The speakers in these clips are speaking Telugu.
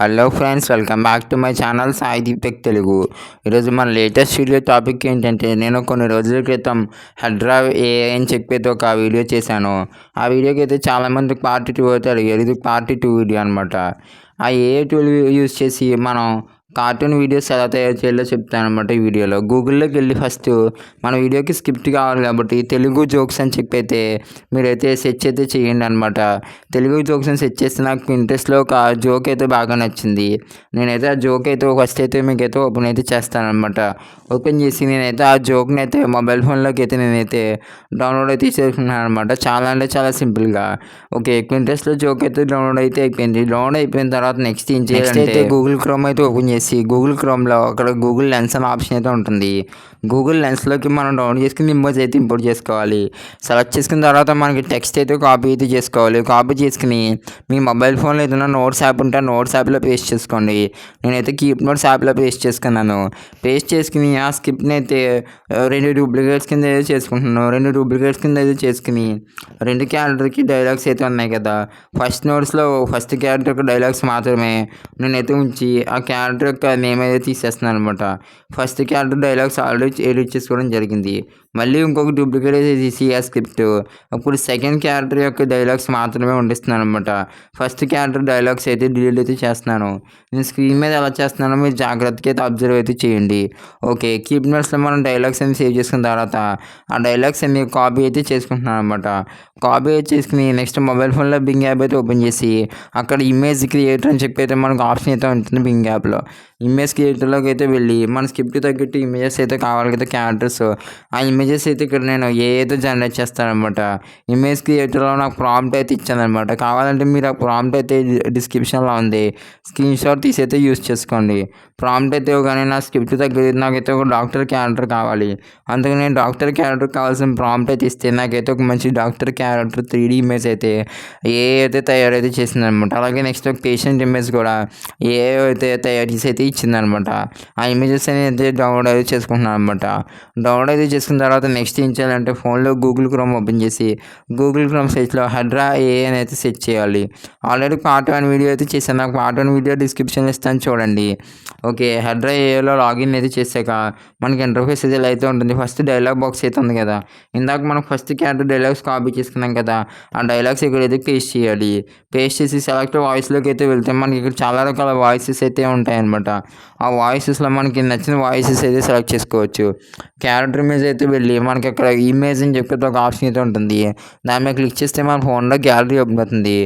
Hello friends, welcome back to my channel Sai Deep tech Telugu. ఈరోజు మన లేటెస్ట్ వీడియో టాపిక్ ఏంటంటే, నేను కొన్ని రోజుల క్రితం హైడ్రా ఏఐ అని చెప్పేది ఒక వీడియో చేశాను. ఆ వీడియోకి అయితే చాలామంది పార్ట్ 2 అయితే అడిగారు. ఇది పార్ట్ 2 వీడియో అనమాట. ఆ ఏఐ టూల్ యూజ్ చేసి మనం కార్టూన్ వీడియోస్ ఎలా తయారు చేయాలో చెప్తాను అనమాట ఈ వీడియోలో. గూగుల్లోకి వెళ్ళి ఫస్ట్ మన వీడియోకి స్క్రిప్ట్ కావాలి కాబట్టి తెలుగు జోక్స్ అని చెప్పి అయితే మీరైతే సెర్చ్ అయితే చేయండి అనమాట. తెలుగు జోక్స్ అని సెర్చ్ చేస్తే నాకు ఇంట్రెస్ట్లో ఒక జోక్ అయితే బాగా నచ్చింది. నేనైతే ఆ జోక్ అయితే ఫస్ట్ అయితే మీకైతే ఓపెన్ అయితే చేస్తాను అనమాట. ఓపెన్ చేసి నేనైతే ఆ జోక్ని అయితే మొబైల్ ఫోన్లోకి అయితే నేనైతే డౌన్లోడ్ అయితే చేసుకున్నాను అనమాట. చాలా అంటే చాలా సింపుల్గా. ఓకే, ఇంట్రెస్ట్లో జోక్ అయితే డౌన్లోడ్ అయితే అయిపోయింది. డౌన్లోడ్ అయిపోయిన తర్వాత నెక్స్ట్ ఏం చేయాలంటే గూగుల్ క్రోమ్ అయితే ఓపెన్ చేసి గూగుల్ క్రోమ్లో అక్కడ గూగుల్ లెన్స్ అనే ఆప్షన్ అయితే ఉంటుంది. గూగుల్ లెన్స్లోకి మనం డౌన్లోడ్ చేసుకుని ఇమేజ్ అయితే ఇంపోర్ట్ చేసుకోవాలి. సెలెక్ట్ చేసుకున్న తర్వాత మనకి టెక్స్ట్ అయితే కాపీ అయితే చేసుకోవాలి. కాపీ చేసుకుని మీ మొబైల్ ఫోన్లో ఏదైనా నోట్స్ యాప్ ఉంటే నోట్స్ యాప్లో పేస్ట్ చేసుకోండి. నేనైతే కీప్ నోట్స్ యాప్లో పేస్ట్ చేసుకున్నాను. పేస్ట్ చేసుకుని ఆ స్క్రిప్ట్ని అయితే 2 డూప్లికేట్స్ కింద అయితే చేసుకుంటున్నాను. 2 డూప్లికేట్స్ కింద అయితే చేసుకుని 2 క్యారెక్టర్కి డైలాగ్స్ అయితే ఉన్నాయి కదా. ఫస్ట్ నోట్స్లో ఫస్ట్ క్యారెక్టర్ యొక్క డైలాగ్స్ మాత్రమే నేనైతే ఉంచి ఆ క్యారెక్టర్ యొక్క నేమ్ అయితే తీసేస్తున్నాను అనమాట. First character dialogues already edit చేసుకోవడం జరిగింది. మళ్ళీ ఇంకొక డూప్లికేట్ అయితే తీసి ఆ స్క్రిప్ట్ అప్పుడు సెకండ్ క్యారెక్టర్ యొక్క డైలాగ్స్ మాత్రమే ఉండిస్తున్నాను అనమాట. ఫస్ట్ క్యారెక్టర్ డైలాగ్స్ అయితే డిలీట్ అయితే చేస్తున్నాను. నేను స్క్రీన్ మీద ఎలా చేస్తున్నానో మీరు జాగ్రత్తగా అయితే అబ్జర్వ్ అయితే చేయండి. ఓకే, కీప్ నోట్స్లో మనం డైలాగ్స్ అన్ని సేవ్ చేసుకున్న తర్వాత ఆ డైలాగ్స్ అన్ని కాపీ అయితే చేసుకుంటున్నాను అనమాట. కాపీ అయితే చేసుకుని నెక్స్ట్ మొబైల్ ఫోన్లో బింగ్ యాప్ అయితే ఓపెన్ చేసి అక్కడ ఇమేజ్ క్రియేటర్ అని చెప్పి అయితే మనకు ఆప్షన్ అయితే ఉంటుంది బింగ్ యాప్లో. ఇమేజ్ క్రియేటర్లోకి అయితే వెళ్ళి మన స్క్రిప్ట్ తగ్గట్టు ఇమేజెస్ అయితే కావాలి కదా క్యారెక్టర్స్. ఆ ఇమేజెస్ అయితే ఇక్కడ నేను ఏదైతే జనరేట్ చేస్తానమాట. ఇమేజ్ క్రియేటర్లో నాకు ప్రాంప్ట్ అయితే ఇచ్చానమాట. కావాలంటే మీరు ఆ ప్రాంప్ట్ అయితే డిస్క్రిప్షన్లో ఉంది, స్క్రీన్ షాట్ తీసి అయితే యూస్ చేసుకోండి. ప్రాంప్ట్ అయితే కానీ నా స్క్రిప్ట్ తగ్గది నాకైతే ఒక డాక్టర్ క్యారెక్టర్ కావాలి. అందుకే నేను డాక్టర్ క్యారెక్టర్ కావాల్సిన ప్రాంప్ట్ అయితే ఇస్తే నాకైతే ఒక మంచి డాక్టర్ క్యారెక్టర్ 3D ఇమేజ్ అయితే అయితే తయారైతే చేసిందనమాట. అలాగే నెక్స్ట్ ఒక పేషెంట్ ఇమేజ్ కూడా అయితే తయారు చేసి అయితే ఇచ్చిందనమాట. ఆ ఇమేజెస్ అయితే డౌన్లోడ్ అయితే చేసుకుంటున్నాను అనమాట. డౌన్లోడ్ అయితే చేసుకున్న తర్వాత నెక్స్ట్ ఏం చేయాలంటే ఫోన్లో గూగుల్ క్రోమ్ ఓపెన్ చేసి గూగుల్ క్రోమ్ సైట్లో హైడ్రా ఏఐ అని అయితే సెర్చ్ చేయాలి. ఆల్రెడీ పార్ట్ 1 వీడియో అయితే చేశాను. నాకు పార్ట్ 1 వీడియో డిస్క్రిప్షన్లో ఇస్తాను చూడండి. ఓకే, హైడ్రా ఏఐలో లాగిన్ అయితే చేశాక మనకి ఇంటర్ఫేస్ అయితే ఇలా అయితే ఉంటుంది. ఫస్ట్ డైలాగ్ బాక్స్ అయితే ఉంది కదా. ఇందాక మనం ఫస్ట్ క్యారెక్టర్ డైలాగ్స్ కాపీ చేసుకున్నాం కదా. ఆ డైలాగ్స్ ఇక్కడైతే పేస్ట్ చేయాలి. పేస్ట్ చేసి సెలెక్ట్ వాయిస్లోకి అయితే వెళ్తే మనకి ఇక్కడ చాలా రకాల వాయిసెస్ అయితే ఉంటాయన్నమాట. ఆ వాయిసెస్లో మనకి నచ్చిన వాయిసెస్ అయితే సెలెక్ట్ చేసుకోవచ్చు. క్యారెక్టర్ ఇమేజ్ అయితే వెళ్ళి మనకి అక్కడ ఇమేజ్ అని చెప్పి ఒక ఆప్షన్ అయితే ఉంటుంది. దాని మీద క్లిక్ చేస్తే మన ఫోన్లో గ్యాలరీ ఓపెన్ అవుతుంది.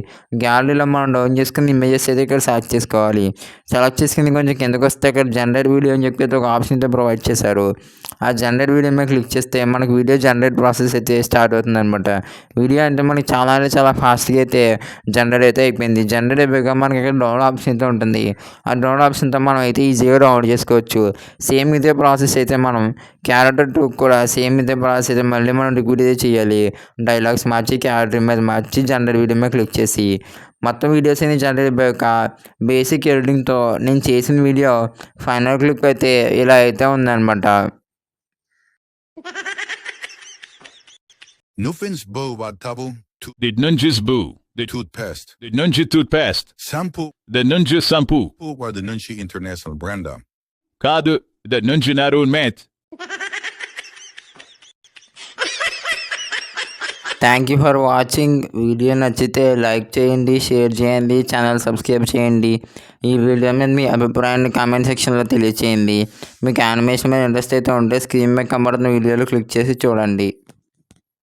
గ్యాలరీలో మనం డౌన్ చేసుకుని ఇమేజెస్ అయితే ఇక్కడ సెలెక్ట్ చేసుకోవాలి. సెలెక్ట్ చేసుకుని కొంచెం కిందకు వస్తే ఇక్కడ జనరేట్ వీడియో అని చెప్పి ఒక ఆప్షన్ అయితే ప్రొవైడ్ చేశారు. ఆ జనరేట్ వీడియో మీద క్లిక్ చేస్తే మనకి వీడియో జనరేట్ ప్రాసెస్ అయితే స్టార్ట్ అవుతుంది అనమాట. వీడియో అంటే మనకి చాలా అంటే చాలా ఫాస్ట్గా అయితే జనరేట్ అయితే అయిపోయింది. జనరేట్ అయిపోయాక మనకి ఇక్కడ డౌన్లోడ్ ఆప్షన్ అయితే ఉంటుంది. ఆ డౌన్లోడ్ ఆప్షన్తో మనం అయితే ఈజీగా డౌన్లోడ్ చేసుకోవచ్చు. సేమ్ ఇదే ప్రాసెస్ అయితే మనం క్యారెక్టర్ 2 కూడా సేమ్ ఇదే ప్రాసెస్ అయితే మళ్ళీ మనం రిపీట్ అయితే చేయాలి. డైలాగ్స్ మార్చి క్యారెక్టర్ మీద మార్చి జనరేట్ వీడియో మీద క్లిక్ చేసి మొత్తం వీడియోస్ అన్ని జనరేట్ అయిపోయాక బేసిక్ ఎడిటింగ్తో నేను చేసిన వీడియో ఫైనల్ క్లిప్ అయితే ఇలా అయితే ఉందన్నమాట. Nuffins bow watabo The Nunji's Boo. the toothpaste. The Nunji Toothpaste. Shampoo The Nunji Shampoo. or the Nunchi International brand. Kadu. The Nunji Narun Mat. Thank you for watching. Video నచ్చితే లైక్ చేయండి, షేర్ చేయండి, ఛానల్ సబ్స్క్రైబ్ చేయండి. ఈ వీడియో మీద మీ అభిప్రాయాన్ని కామెంట్ సెక్షన్లో తెలియచేయండి. మీకు యానిమేషన్ మీద ఇంట్రెస్ట్ అయితే ఉంటే స్క్రీన్ మీద కనబడుతున్న వీడియోలు క్లిక్ చేసి చూడండి.